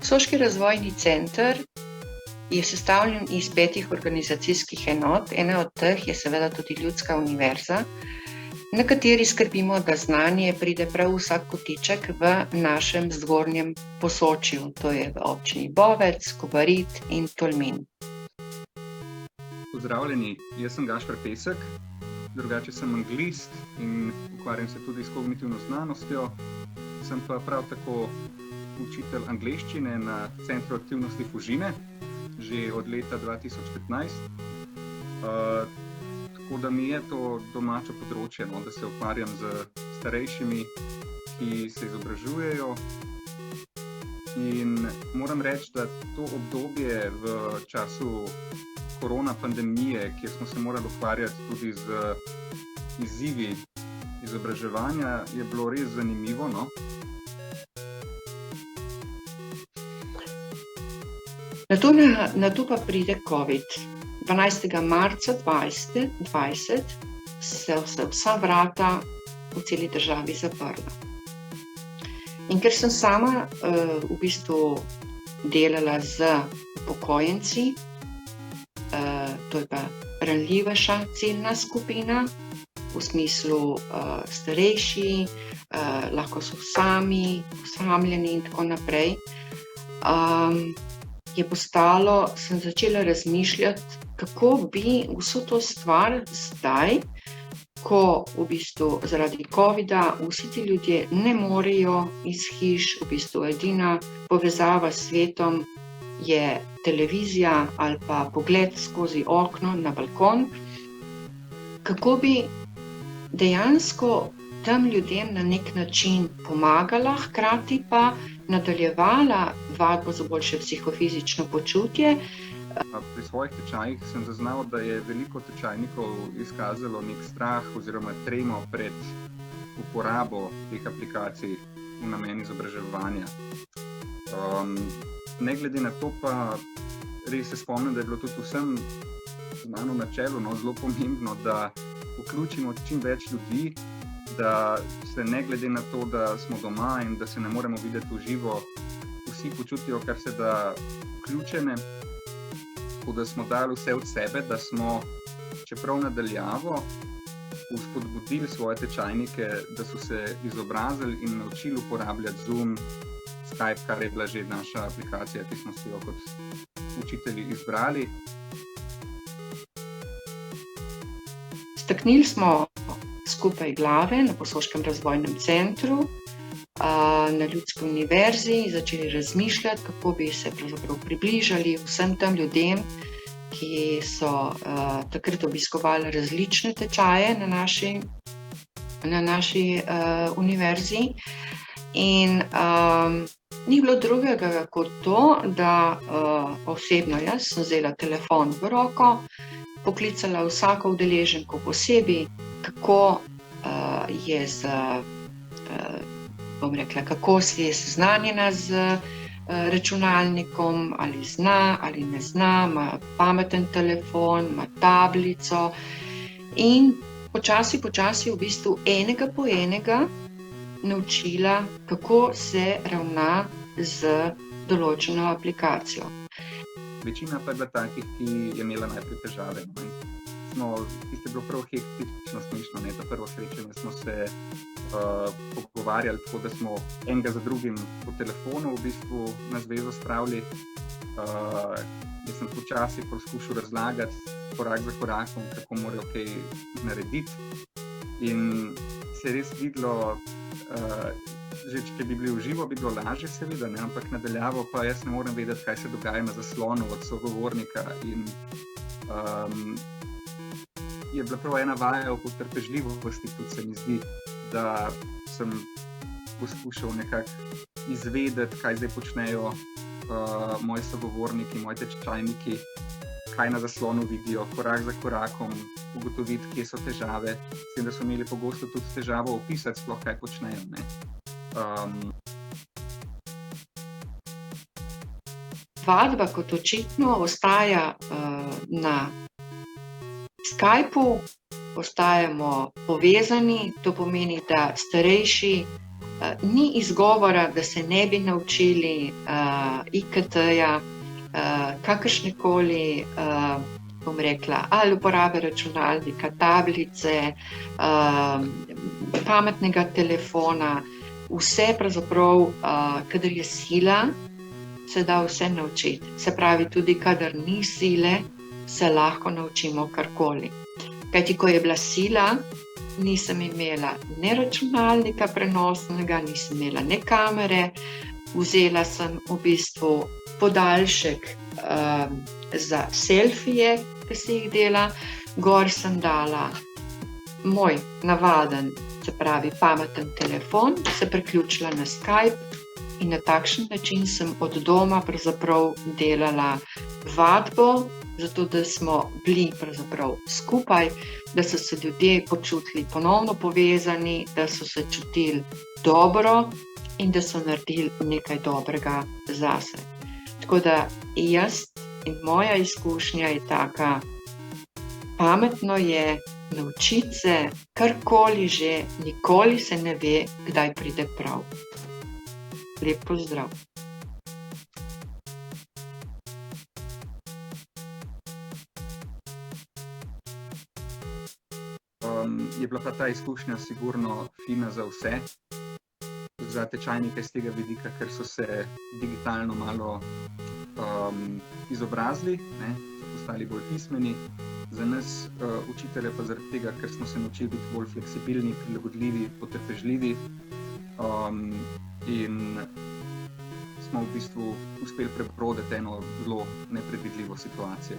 Posoški razvojni center je sestavljen iz 5 organizacijskih enot. Ena od teh je seveda tudi Ljudska univerza, na kateri skrbimo, da znanje pride prav vsak kotiček v našem zgornjem Posočju, to je v občini Bovec, Kobarid in Tolmin. Pozdravljeni, jaz sem Gašper Pesek, drugače sem anglist in ukvarjam se tudi s kognitivno znanostjo. Sem pa prav tako učitelj angleščine na Centru aktivnosti Fužine, že od leta 2015. Tako da mi je to domače področje, da se ukvarjam z starejšimi, ki se izobražujejo. In moram reči, da to obdobje v času korona pandemije, kjer smo se morali ukvarjati tudi z izzivi izobraževanja, je bilo res zanimivo, Na to pa pride COVID. 12. marca 2020 se vsa vrata v celi državi zaprla. In ker sem sama v bistvu delala z upokojenci, to je pa ranljivejša ciljna skupina, v smislu starejši, lahko so sami, osamljeni in tako naprej, sem začela razmišljati, kako bi vso to stvar zdaj, ko v bistvu zaradi covida vsi ti ljudje ne morejo iz hiš, v bistvu edina povezava s svetom je televizija ali pa pogled skozi okno na balkon, kako bi dejansko tem ljudem na nek način pomagala, hkrati pa nadaljevala vadbo za boljše psihofizično počutje. Pri svojih tečajih sem zaznal, da je veliko tečajnikov izkazalo nek strah oziroma tremo pred uporabo teh aplikacij v namen izobraževanja. Ne glede na to pa res se spomnim, da je bilo tudi vsem znano načelo, zelo pomembno, da vključimo čim več ljudi, da se ne glede na to, da smo doma in da se ne moremo videti v živo, vsi počutijo kar se da vključene, tako da smo dali vse od sebe, da smo, čeprav nadaljavo, vzpodbudili svoje tečajnike, da so se izobrazili in naučili uporabljati Zoom, Skype, kar je bila že naša aplikacija, ki smo si jo kot učitelji izbrali. Staknili smo skupaj glave na Posoškem razvojnem centru, na Ljudski univerzi in začeli razmišljati, kako bi se pravzaprav približali vsem tem ljudem, ki so takrat obiskovali različne tečaje na naši univerzi. In ni bilo drugega kot to, da osebno jaz sem vzela telefon v roko, poklicala vsako udeleženko posebej, kako je kako si je seznanjena z računalnikom, ali zna ali ne zna, ima pameten telefon, ima tablico in počasi v bistvu enega po enega naučila, kako se ravna z določeno aplikacijo. Večina pa je bila takih, ki je imela najprej težave. Tiste je bilo prav hektično, smešno, ta prvo srečanje smo se pogovarjali tako, da smo enega za drugim po telefonu v bistvu na zvezo spravili. Jaz sem počasi poskušal razlagati korak za korakom, kako morajo kaj narediti. In se je res videlo, že če bi bili v živo, bi bilo lažje seveda, ampak nadaljavo pa jaz ne morem vedeti, kaj se dogaja na zaslonu od sogovornika. In je bila prav ena vaja o potrpežljivosti, tudi se mi zdi, da sem poskušal nekako izvedeti, kaj zdaj počnejo moji sogovorniki, moji tečajniki, kaj na zaslonu vidijo, korak za korakom, ugotoviti, kje so težave. S tem, da so imeli pogosto tudi težavo opisati sploh, kaj počnejo. Vadba kot očitno ostaja na Skypu, ostajamo povezani, to pomeni, da starejši Ni izgovora, da se ne bi naučili IKT-ja, kakršnekoli, bom rekla, ali uporabe računalnika, tablice, pametnega telefona, vse pravzaprav, kadar je sila, se da vse naučiti. Se pravi, tudi kadar ni sile, se lahko naučimo karkoli. Kajti, ko je bila sila, nisem imela ne računalnika prenosnega, nisem imela ne kamere, vzela sem v bistvu podaljšek za selfije, ki se jih dela, gor sem dala moj navaden, se pravi pameten telefon, se priključila na Skype in na takšen način sem od doma pravzaprav delala vadbo, zato da smo bili pravzaprav skupaj, da so se ljudje počutili ponovno povezani, da so se čutili dobro in da so naredili nekaj dobrega zase. Tako da jaz in moja izkušnja je taka, pametno je naučiti se karkoli že, nikoli se ne ve, kdaj pride prav. Lep pozdrav. Je bila pa ta izkušnja sigurno fina za vse, za tečajnike z tega vidika, ker so se digitalno malo izobrazili, so postali bolj pismeni. Za nas učitelje pa zaradi tega, ker smo se naučili biti bolj fleksibilni, prilagodljivi, potrpežljivi in smo v bistvu uspeli prebroditi eno zelo nepredvidljivo situacijo.